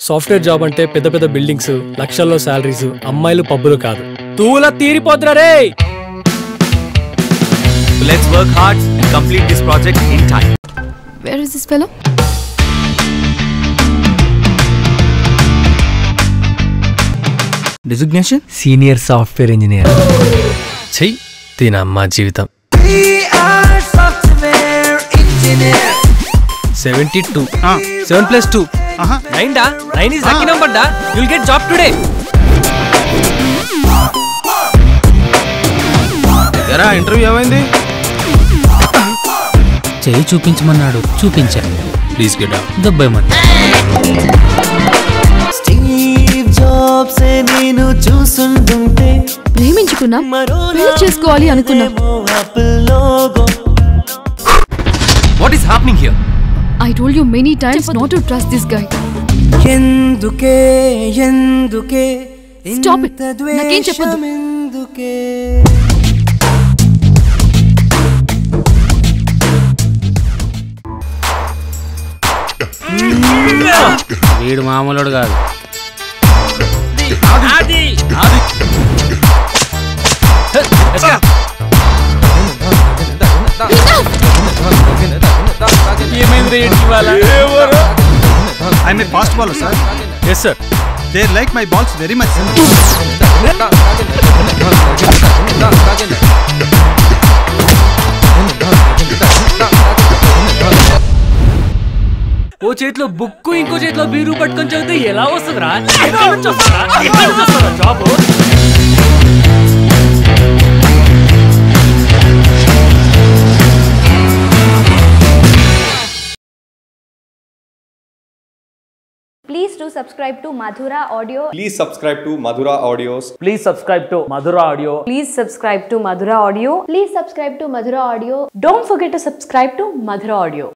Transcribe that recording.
Software job అంటే పెద్ద పెద్ద బిల్డింగ్స్, లక్షల్లో సాలరీస్, అమ్మాయిలు పబ్బులు కాదు. తూల తీరిపోతురా రే. Let's work hard and complete this project in time. Where is this fellow? Designation? Senior software engineer. చెయ్ దీనమ్మా జీవితం. 72. 7 + 2. 9 da. 9 is lucky number da. You'll get job today. ఎరా ఇంటర్వ్యూ ఏమైంది? చెయ్యి చూపించమన్నాడు, చూపించా. Please get out. దబ్బేమని ప్రేమించుకున్నా, పెళ్లి చేసుకోవాలి అనుకున్నా. What is happening here? I told you many times not to trust this guy. Stop it. నాకేం చెప్పొద్దు. వీడు మామూలుడు కాదు. I'm a fast bowler, sir. Yes sir. They like my balls very much. ఓ చేతిలో బుక్కు, ఇంకో చేతిలో బీరు పట్టుకొని చదివితే ఎలా వస్తుందిరా? Job. Please do subscribe to Madhura Audio. Please subscribe to Madhura Audios. Please subscribe to Madhura Audio. Please subscribe to Madhura Audio. Please subscribe to Madhura Audio. Don't forget to subscribe to Madhura Audio.